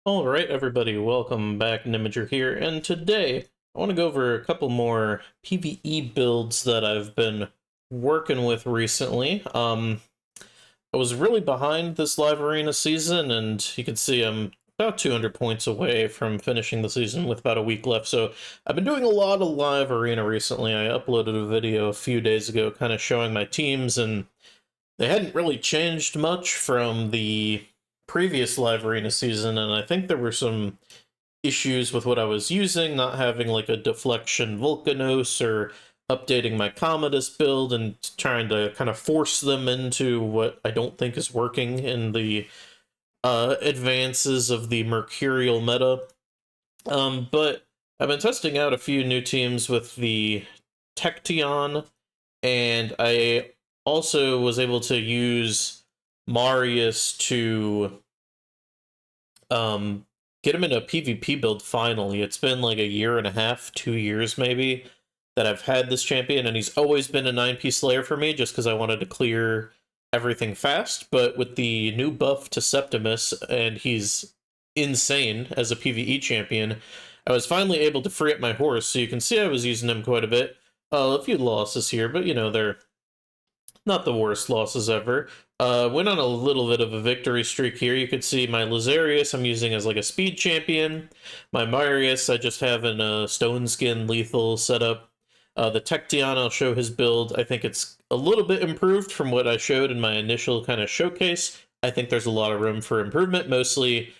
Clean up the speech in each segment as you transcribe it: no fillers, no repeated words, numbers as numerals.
Alright everybody, welcome back, Nimager here, and today I want to go over a couple more PvE builds that I've been working with recently. I was really behind this live arena season, and you can see I'm about 200 points away from finishing the season with about a week left, so I've been doing a lot of live arena recently. I uploaded a video a few days ago kind of showing my teams, and they hadn't really changed much from the previous live arena season, and I think there were some issues with what I was using, not having like a deflection Volcanos or updating my Commodus build and trying to kind of force them into what I don't think is working in the advances of the Mercurial meta. But I've been testing out a few new teams with the Tection, and I also was able to use Marius to get him in a PvP build finally. It's been like a year and a half, 2 years maybe, that I've had this champion, and he's always been a 9-piece Slayer for me just because I wanted to clear everything fast. But with the new buff to Septimus, and he's insane as a PvE champion, I was finally able to free up my horse, so you can see I was using him quite a bit. A few losses here, but you know, they're not the worst losses ever. Went on a little bit of a victory streak here. You could see my Lazarius I'm using as like a speed champion. My Marius I just have in a stone skin lethal setup. The Tection, I'll show his build. I think it's a little bit improved from what I showed in my initial kind of showcase. I think there's a lot of room for improvement, mostly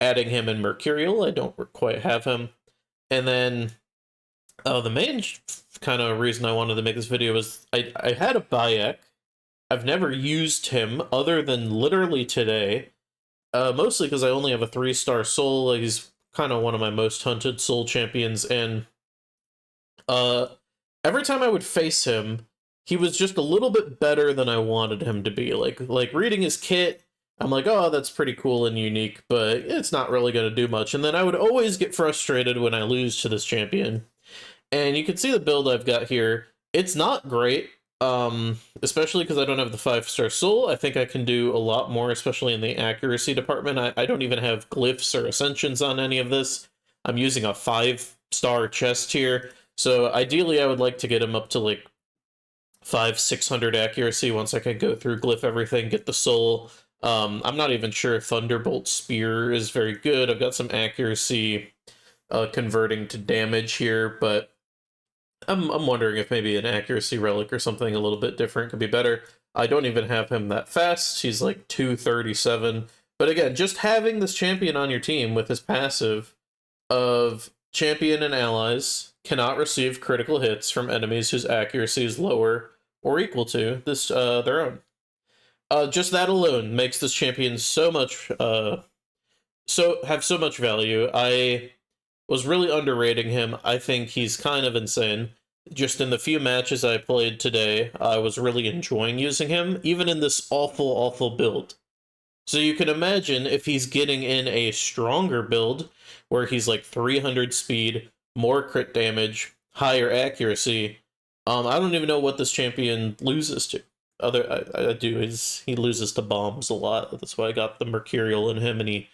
adding him in Mercurial. I don't quite have him. And then the main kind of reason I wanted to make this video was I had a Bayek. I've never used him other than literally today, mostly because I only have a 3-star soul. He's kind of one of my most hunted soul champions, and uh, every time I would face him, he was just a little bit better than I wanted him to be. Like reading his kit, I'm like, oh, that's pretty cool and unique, but it's not really going to do much. And then I would always get frustrated when I lose to this champion. And you can see the build I've got here. It's not great, especially because I don't have the 5-star soul. I think I can do a lot more, especially in the accuracy department. I don't even have glyphs or ascensions on any of this. I'm using a 5-star chest here. So ideally, I would like to get him up to like 600 accuracy once I can go through glyph everything, get the soul. I'm not even sure if Thunderbolt Spear is very good. I've got some accuracy converting to damage here, but I'm wondering if maybe an accuracy relic or something a little bit different could be better. I don't even have him that fast. He's like 237. But again, just having this champion on your team with his passive of champion and allies cannot receive critical hits from enemies whose accuracy is lower or equal to this their own. Just that alone makes this champion so much so much value. I was really underrating him. I think he's kind of insane. Just in the few matches I played today, I was really enjoying using him, even in this awful, awful build. So you can imagine if he's getting in a stronger build, where he's like 300 speed, more crit damage, higher accuracy. I don't even know what this champion loses to. I do is he loses to bombs a lot. That's why I got the Mercurial in him, and he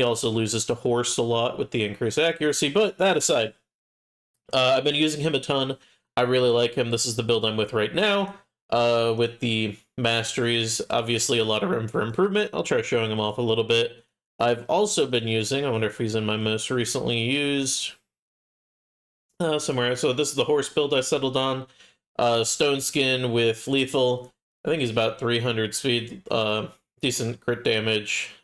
also loses to horse a lot with the increased accuracy. But that aside, I've been using him a ton. I really like him. This is the build I'm with right now. With the masteries, obviously a lot of room for improvement. I'll try showing him off a little bit. I've also been using, I wonder if he's in my most recently used somewhere. So this is the horse build I settled on. Stone skin with lethal. I think he's about 300 speed. Decent crit damage.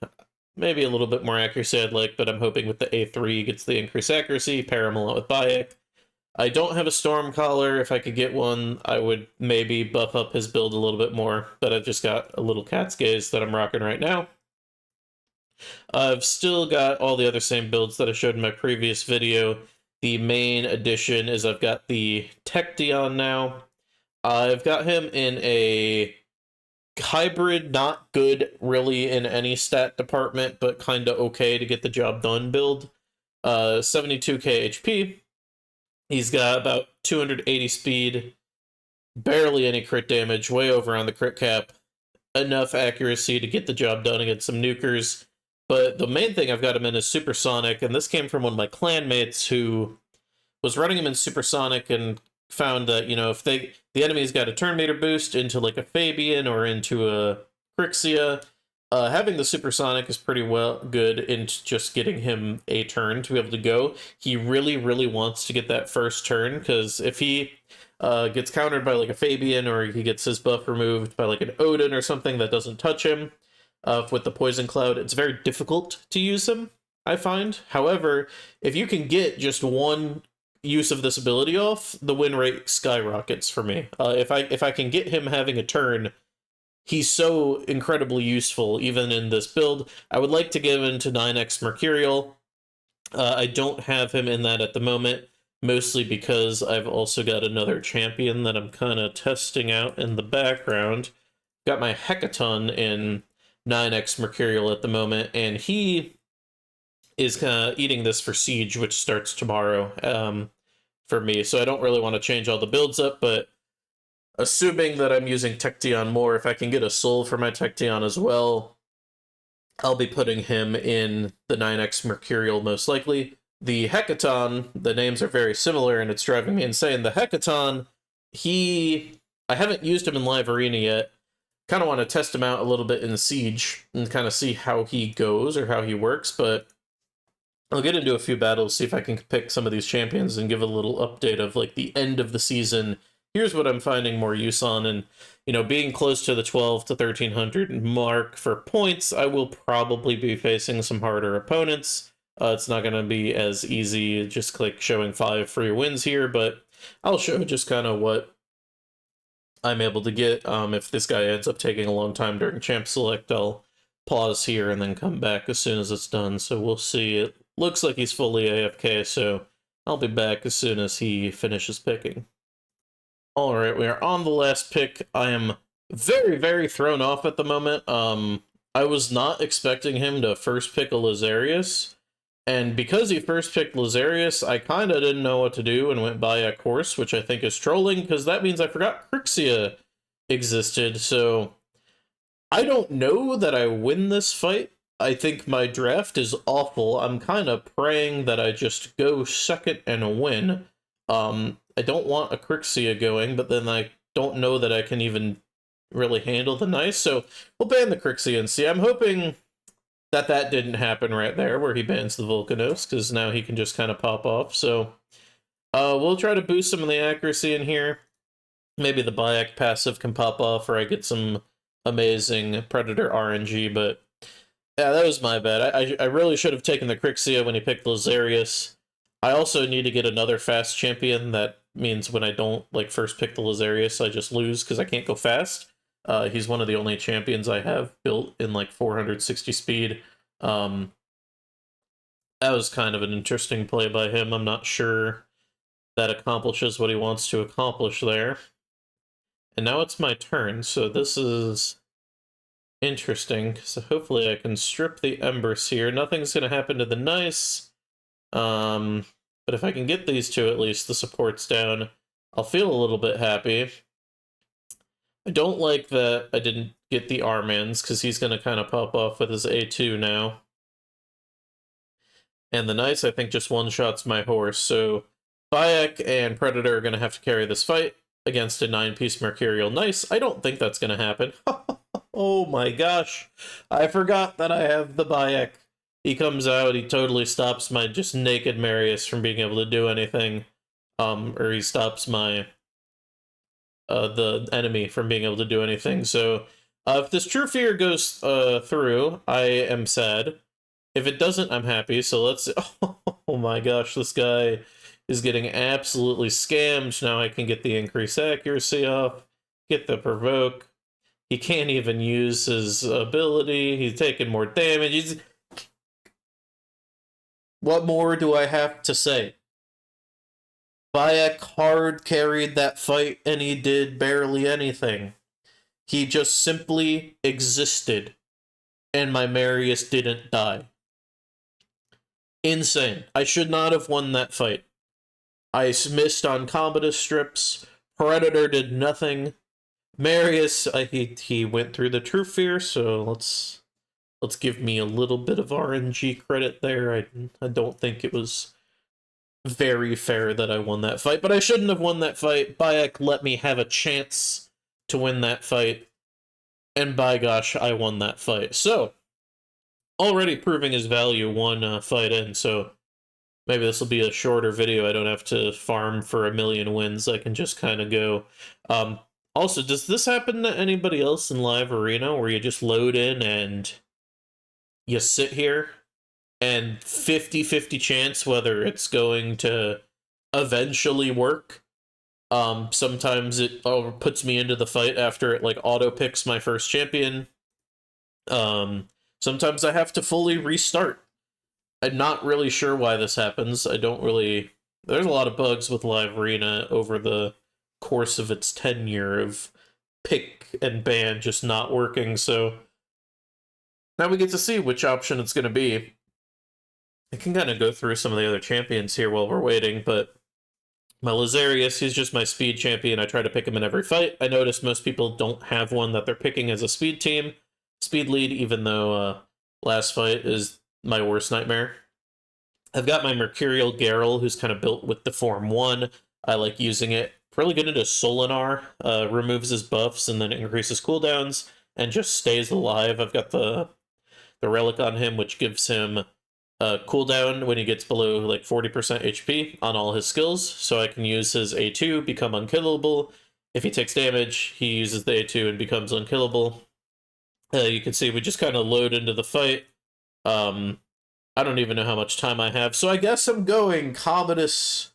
Maybe a little bit more accuracy I'd like, but I'm hoping with the A3 gets the increased accuracy. Pair him a lot with Bayek. I don't have a Storm Collar. If I could get one, I would maybe buff up his build a little bit more, but I've just got a little Cat's Gaze that I'm rocking right now. I've still got all the other same builds that I showed in my previous video. The main addition is I've got the Tection now. I've got him in a hybrid, not good really in any stat department, but kind of okay to get the job done build. 72k HP. He's got about 280 speed, barely any crit damage, way over on the crit cap, enough accuracy to get the job done against some nukers. But the main thing I've got him in is Supersonic, and this came from one of my clanmates who was running him in Supersonic and found that, you know, if the enemy's got a turn meter boost into like a Fabian or into a Crixia, having the Supersonic is pretty well good in just getting him a turn to be able to go. He really, really wants to get that first turn, because if he gets countered by like a Fabian, or he gets his buff removed by like an Odin or something that doesn't touch him with the Poison Cloud, it's very difficult to use him, I find. However, if you can get just one use of this ability off, the win rate skyrockets for me. If I can get him having a turn, he's so incredibly useful, even in this build. I would like to give him to 9x Mercurial. I don't have him in that at the moment, mostly because I've also got another champion that I'm kind of testing out in the background. Got my Hecaton in 9x Mercurial at the moment, and he is kind of eating this for Siege, which starts tomorrow for me, so I don't really want to change all the builds up, but assuming that I'm using Tecteon more, if I can get a soul for my Tecteon as well, I'll be putting him in the 9x Mercurial most likely. The Hecaton, the names are very similar, and it's driving me insane. The Hecaton, I haven't used him in Live Arena yet. Kind of want to test him out a little bit in Siege and kind of see how he goes or how he works, but I'll get into a few battles, see if I can pick some of these champions and give a little update of like the end of the season. Here's what I'm finding more use on, and you know, being close to the 12 to 1300 mark for points, I will probably be facing some harder opponents. It's not going to be as easy just like showing 5 free wins here, but I'll show just kind of what I'm able to get. If this guy ends up taking a long time during Champ Select, I'll pause here and then come back as soon as it's done, so we'll see. It looks like he's fully AFK, so I'll be back as soon as he finishes picking. Alright, we are on the last pick. I am very, very thrown off at the moment. I was not expecting him to first pick a Lazarius, and because he first picked Lazarius, I kind of didn't know what to do and went Bayek Horse, which I think is trolling, because that means I forgot Crixia existed, so I don't know that I win this fight. I think my draft is awful. I'm kind of praying that I just go second and win. I don't want a Crixia going, but then I don't know that I can even really handle the Nice, so we'll ban the Crixia and see. I'm hoping that that didn't happen right there, where he bans the Volcanos, because now he can just kind of pop off, so we'll try to boost some of the accuracy in here. Maybe the Bayek passive can pop off, or I get some amazing Predator RNG, but yeah, that was my bad. I really should have taken the Crixia when he picked Lazarius. I also need to get another fast champion. That means when I don't like first pick the Lazarius, I just lose because I can't go fast. He's one of the only champions I have built in like 460 speed. That was kind of an interesting play by him. I'm not sure that accomplishes what he wants to accomplish there. And now it's my turn, so this is interesting, so hopefully I can strip the Embers here. Nothing's going to happen to the Nice, but if I can get these two, at least the support's down, I'll feel a little bit happy. I don't like that I didn't get the Armans, because he's going to kind of pop off with his A2 now. And the Nice, I think, just one-shots my horse, so Bayek and Predator are going to have to carry this fight against a 9-piece Mercurial Nice. I don't think that's going to happen. Oh my gosh. I forgot that I have the Bayek. He comes out, he totally stops my just naked Marius from being able to do anything. Or he stops my the enemy from being able to do anything. So if this True Fear goes through, I am sad. If it doesn't, I'm happy. So let's... Oh my gosh, this guy is getting absolutely scammed. Now I can get the increased accuracy off, get the provoke. He can't even use his ability. He's taking more damage. What more do I have to say? Bayek hard carried that fight, and he did barely anything. He just simply existed, and my Marius didn't die. Insane. I should not have won that fight. I missed on Commodus strips. Predator did nothing. Marius, he went through the True Fear, so let's Let's give me a little bit of RNG credit there. I don't think it was very fair that I won that fight, but I shouldn't have won that fight. Bayek let me have a chance to win that fight, and by gosh, I won that fight. So, already proving his value one fight in, so maybe this will be a shorter video. I don't have to farm for a million wins. I can just kind of go. Also, does this happen to anybody else in live arena where you just load in and you sit here and 50-50 chance whether it's going to eventually work? Sometimes it puts me into the fight after it like auto picks my first champion. Sometimes I have to fully restart. I'm not really sure why this happens. I don't really... There's a lot of bugs with Live Arena over the course of its tenure of pick and ban just not working, so... Now we get to see which option it's going to be. I can kind of go through some of the other champions here while we're waiting, but... My Lazarius, he's just my speed champion. I try to pick him in every fight. I notice most people don't have one that they're picking as a speed team. Speed lead, even though last fight is my worst nightmare. I've got my Mercurial Garrel, who's kind of built with the Form 1. I like using it. Really good into Solinar. Removes his buffs and then increases cooldowns and just stays alive. I've got the Relic on him, which gives him cooldown when he gets below like 40% HP on all his skills. So I can use his A2, become unkillable. If he takes damage, he uses the A2 and becomes unkillable. You can see we just kind of load into the fight. I don't even know how much time I have, so I guess I'm going Commodus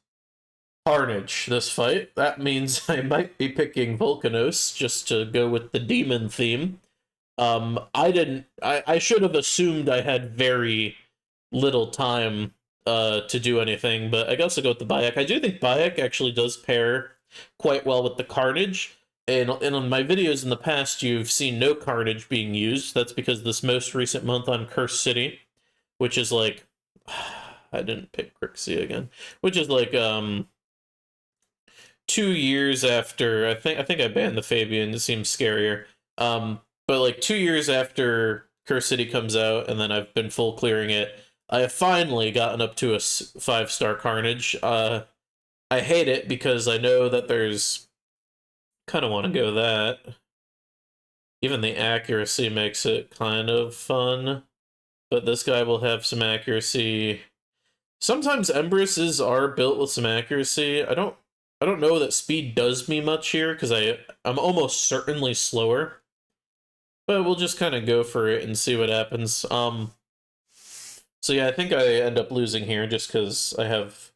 Carnage this fight. That means I might be picking Volcanos just to go with the demon theme. I should have assumed I had very little time to do anything, but I guess I'll go with the Bayek. I do think Bayek actually does pair quite well with the Carnage. And on my videos in the past, you've seen no Carnage being used. That's because this most recent month on Cursed City, which is like... I didn't pick Crixia again. Which is like, 2 years after... I think I banned the Fabian. It seems scarier. But like 2 years after Cursed City comes out, and then I've been full clearing it, I have finally gotten up to a 5-star Carnage. I hate it because I know that there's... Kind of want to go that. Even the accuracy makes it kind of fun. But this guy will have some accuracy. Sometimes Empresses are built with some accuracy. I don't know that speed does me much here, because I'm almost certainly slower. But we'll just kind of go for it and see what happens. So yeah, I think I end up losing here just because I have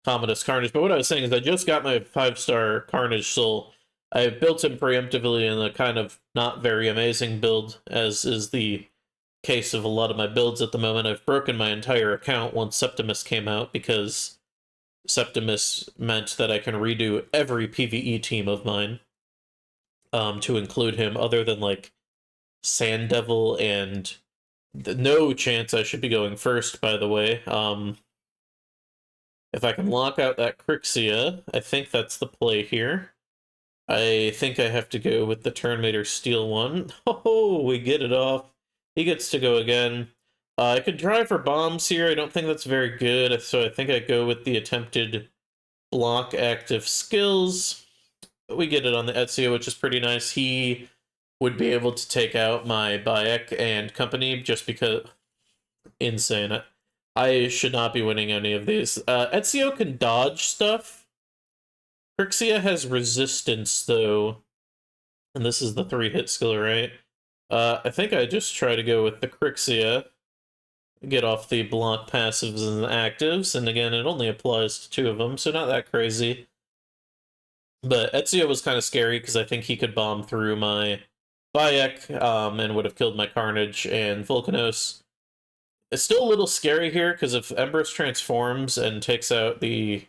Commodus Carnage. But what I was saying is I just got my 5-star Carnage Soul. I built him preemptively in a kind of not very amazing build, as is the case of a lot of my builds at the moment. I've broken my entire account once Septimus came out, because Septimus meant that I can redo every PvE team of mine to include him, other than like Sand Devil, and no chance I should be going first, by the way. If I can lock out that Crixia, I think that's the play here. I think I have to go with the Turnmater Steel one. Oh, we get it off. He gets to go again. I could try for bombs here. I don't think that's very good, so I think I go with the attempted block active skills. We get it on the Ezio, which is pretty nice. He would be able to take out my Bayek and company just because... Insane. I should not be winning any of these. Ezio can dodge stuff. Crixia has resistance, though. And this is the 3-hit skill, right? I think I just try to go with the Crixia. Get off the block passives and actives. And again, it only applies to 2 of them, so not that crazy. But Ezio was kind of scary, because I think he could bomb through my Bayek, and would have killed my Carnage and Volcanos. It's still a little scary here, because if Empress transforms and takes out the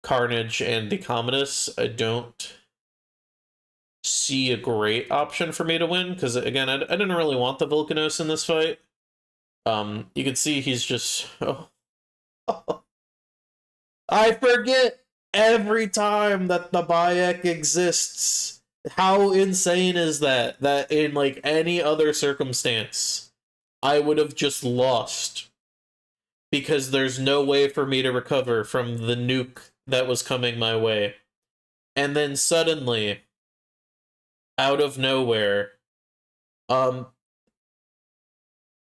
Carnage and the Commodus, I don't see a great option for me to win, because again, I didn't really want the Volcanos in this fight. You can see he's just... Oh. I forget every time that the Bayek exists. How insane is that? That in like any other circumstance, I would have just lost because there's no way for me to recover from the nuke that was coming my way. And then suddenly, out of nowhere, um,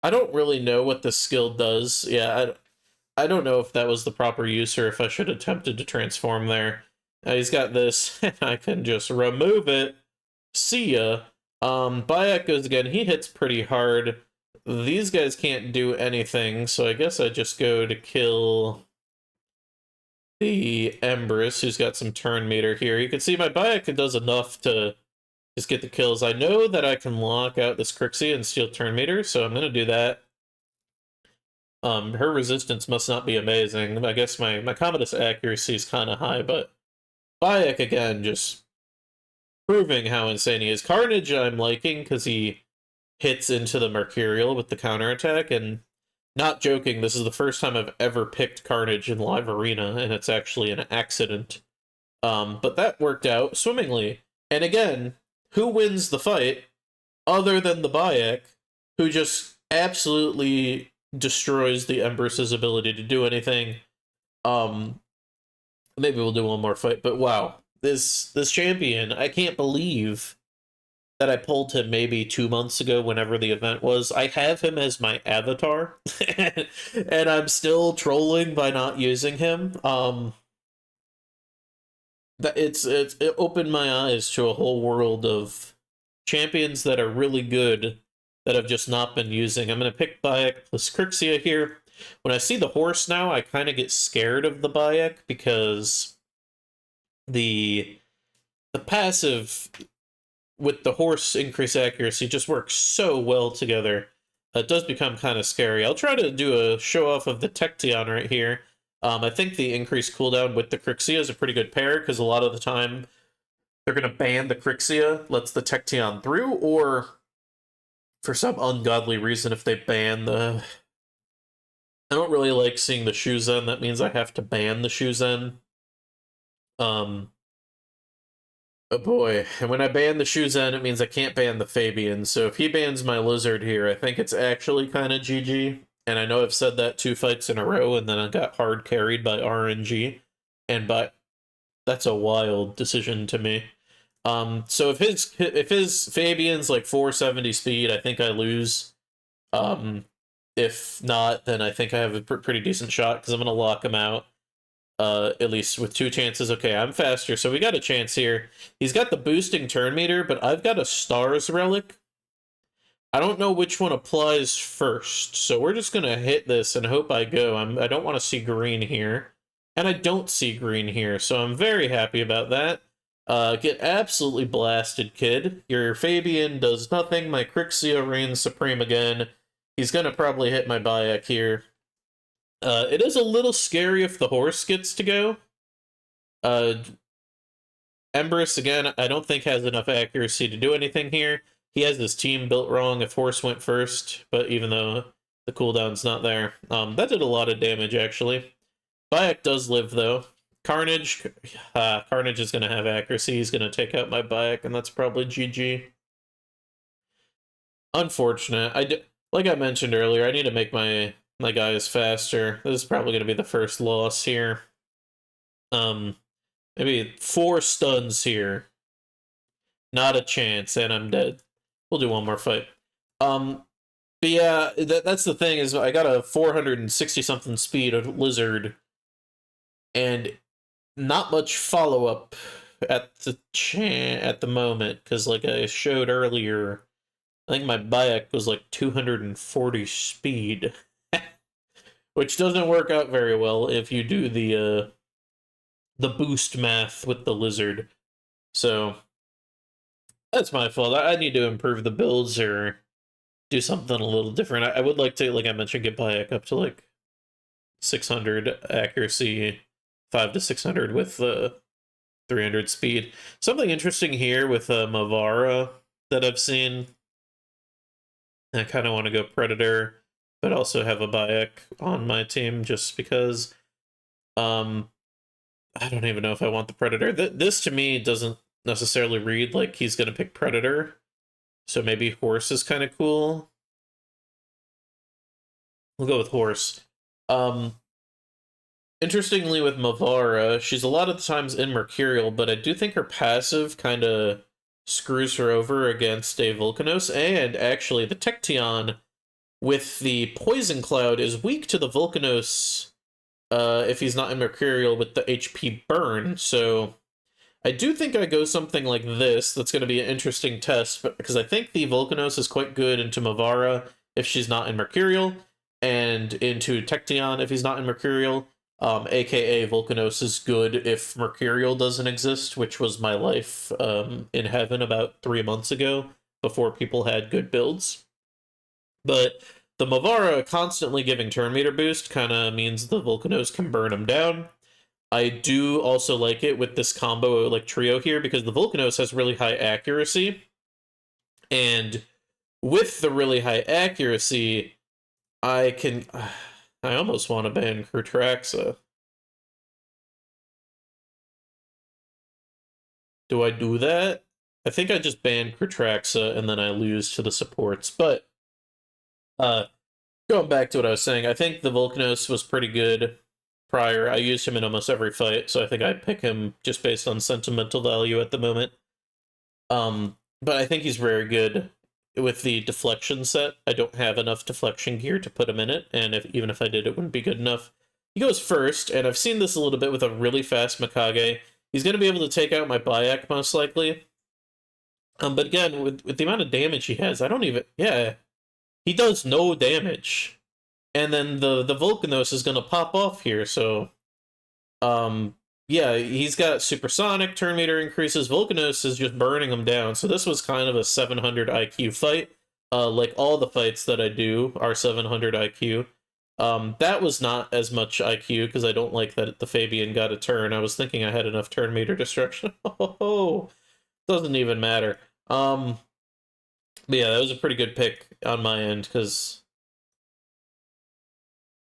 I don't really know what the skill does. Yeah, I don't know if that was the proper use or if I should have attempted to transform there. He's got this, and I can just remove it. See ya. Bayek goes again. He hits pretty hard. These guys can't do anything, so I guess I just go to kill the Empress, who's got some turn meter here. You can see my Bayek does enough to just get the kills. I know that I can lock out this Crixie and steal turn meter, so I'm going to do that. Her resistance must not be amazing. I guess my Commodus accuracy is kind of high, but Bayek, again, just proving how insane he is. Carnage I'm liking, because he hits into the Mercurial with the counterattack, and not joking, this is the first time I've ever picked Carnage in live arena, and it's actually an accident. But that worked out swimmingly. And again, who wins the fight other than the Bayek, who just absolutely destroys the Empress's ability to do anything. Maybe we'll do one more fight, but wow. This champion, I can't believe that I pulled him maybe 2 months ago, whenever the event was. I have him as my avatar, and I'm still trolling by not using him. It opened my eyes to a whole world of champions that are really good that I've just not been using. I'm going to pick Bayek plus Crixia here. When I see the horse now, I kind of get scared of the Bayek, because the passive with the horse increase accuracy just works so well together. It does become kind of scary. I'll try to do a show off of the Tecteon right here. I think the increased cooldown with the Crixia is a pretty good pair, because a lot of the time they're going to ban the Crixia, lets the Tecteon through, or for some ungodly reason, if they ban the... I don't really like seeing the Shuzen. That means I have to ban the Shuzen. Oh boy. And when I ban the Shuzen, it means I can't ban the Fabian. So if he bans my Lizard here, I think it's actually kind of GG. And I know I've said that 2 fights in a row, and then I got hard carried by RNG. That's a wild decision to me. So if his Fabian's like 470 speed, I think I lose. If not, then I think I have a pretty decent shot, because I'm going to lock him out. At least with 2 chances. Okay, I'm faster, so we got a chance here. He's got the boosting turn meter, but I've got a Stars Relic. I don't know which one applies first, so we're just going to hit this and hope I go. I don't want to see green here, and I don't see green here, so I'm very happy about that. Get absolutely blasted, kid. Your Fabian does nothing. My Crixia reigns supreme again. He's going to probably hit my Bayek here. It is a little scary if the horse gets to go. Empress, again, I don't think has enough accuracy to do anything here. He has his team built wrong if horse went first, but even though the cooldown's not there. That did a lot of damage, actually. Bayek does live, though. Carnage is going to have accuracy. He's going to take out my Bayek, and that's probably GG. Unfortunate. Like I mentioned earlier, I need to make my guys faster. This is probably going to be the first loss here. Maybe 4 stuns here. Not a chance, and I'm dead. We'll do one more fight. But yeah, that's the thing, is I got a 460-something speed of Lizard, and not much follow-up at the moment, because like I showed earlier, I think my Bayek was like 240 speed. Which doesn't work out very well if you do the boost math with the Lizard. So that's my fault. I need to improve the builds or do something a little different. I would like to, like I mentioned, get Bayek up to like 600 accuracy, 5 to 600 with 300 speed. Something interesting here with Mavara that I've seen. I kind of want to go Predator, but also have a Bayek on my team just because. I don't even know if I want the Predator. This to me doesn't necessarily read like he's going to pick Predator. So maybe Horse is kind of cool. We'll go with horse. Um, Interestingly, with Mavara, she's a lot of the times in Mercurial, but I do think her passive kind of screws her over against a Volcanos, and actually the Tection with the Poison Cloud is weak to the Volcanos if he's not in Mercurial with the HP burn, so I do think I go something like this. That's going to be an interesting test, but because I think the Volcanos is quite good into Mavara if she's not in Mercurial, and into Tection if he's not in Mercurial. AKA Volcanos is good if Mercurial doesn't exist, which was my life in heaven about 3 months ago, before people had good builds. But the Mavara constantly giving turn meter boost kind of means the Volcanos can burn him down. I do also like it with this combo like trio here because the Volcanos has really high accuracy, and with the really high accuracy, I can. I almost want to ban Kertraxa. Do I do that? I think I just ban Kertraxa and then I lose to the supports. But uh, going back to what I was saying, I think the Volcanos was pretty good prior. I used him in almost every fight, so I think I'd pick him just based on sentimental value at the moment. But I think he's very good with the deflection set. I don't have enough deflection gear to put him in it, and even if I did, it wouldn't be good enough. He goes first, and I've seen this a little bit with a really fast Mikage. He's going to be able to take out my Bayek, most likely. But again, with the amount of damage he has, I don't even... Yeah, he does no damage. And then the Volcanos is going to pop off here, so... Yeah, he's got supersonic, turn meter increases, Volcanos is just burning him down, so this was kind of a 700 IQ fight. Like all the fights that I do are 700 IQ. That was not as much IQ, because I don't like that the Fabian got a turn. I was thinking I had enough turn meter destruction. Oh, doesn't even matter. But yeah, that was a pretty good pick on my end, because...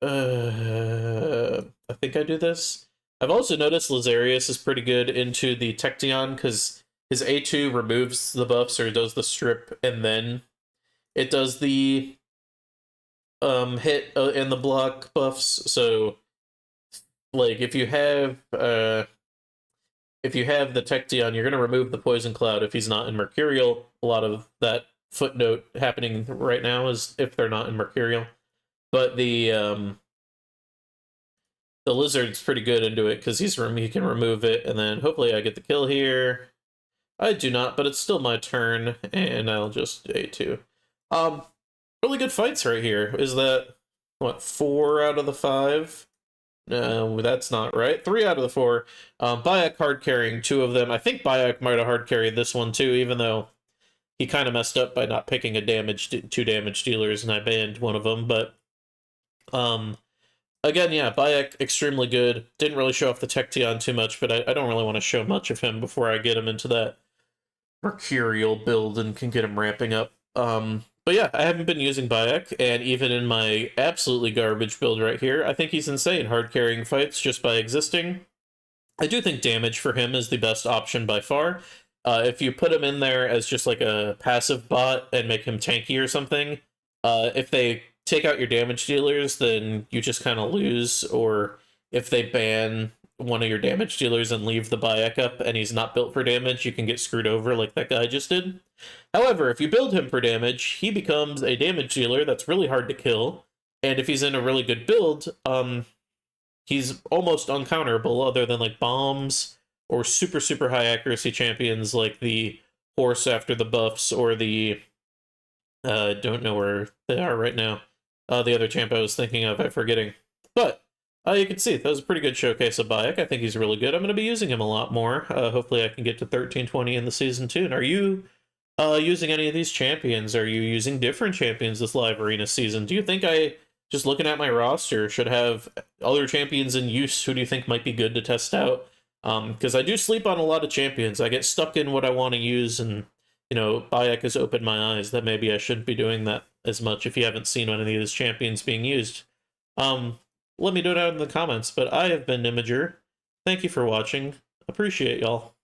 I think I do this. I've also noticed Lazarius is pretty good into the Tection, because his A2 removes the buffs, or does the strip, and then it does the hit and the block buffs. So, like, if you have the Tection, you're going to remove the Poison Cloud if he's not in Mercurial. A lot of that footnote happening right now is if they're not in Mercurial. But the Lizard's pretty good into it because he can remove it, and then hopefully I get the kill here. I do not, but it's still my turn, and I'll just A2. Really good fights right here. Is that, what, 4 out of the 5? No, that's not right. 3 out of the 4. Bayek hard carrying 2 of them. I think Bayek might have hard carried this one too, even though he kind of messed up by not picking 2 damage dealers, and I banned one of them, but... Again, yeah, Bayek, extremely good. Didn't really show off the Tection too much, but I don't really want to show much of him before I get him into that Mercurial build and can get him ramping up. But yeah, I haven't been using Bayek, and even in my absolutely garbage build right here, I think he's insane hard carrying fights just by existing. I do think damage for him is the best option by far. If you put him in there as just like a passive bot and make him tanky or something, if they take out your damage dealers, then you just kind of lose, or if they ban one of your damage dealers and leave the Bayek up and he's not built for damage, you can get screwed over like that guy just did. However, if you build him for damage, he becomes a damage dealer that's really hard to kill, and if he's in a really good build, he's almost uncounterable other than like bombs or super high accuracy champions like the horse after the buffs, or the don't know where they are right now. The other champ I was thinking of, I'm forgetting. But you can see that was a pretty good showcase of Bayek. I think he's really good. I'm going to be using him a lot more. Hopefully I can get to 1320 in the season too. And are you using any of these champions? Are you using different champions this live arena season? Do you think I, just looking at my roster, should have other champions in use? Who do you think might be good to test out? Because I do sleep on a lot of champions. I get stuck in what I want to use, and Bayek has opened my eyes that maybe I shouldn't be doing that as much if you haven't seen one of these champions being used. Let me know down in the comments, but I have been Imager. Thank you for watching. Appreciate y'all.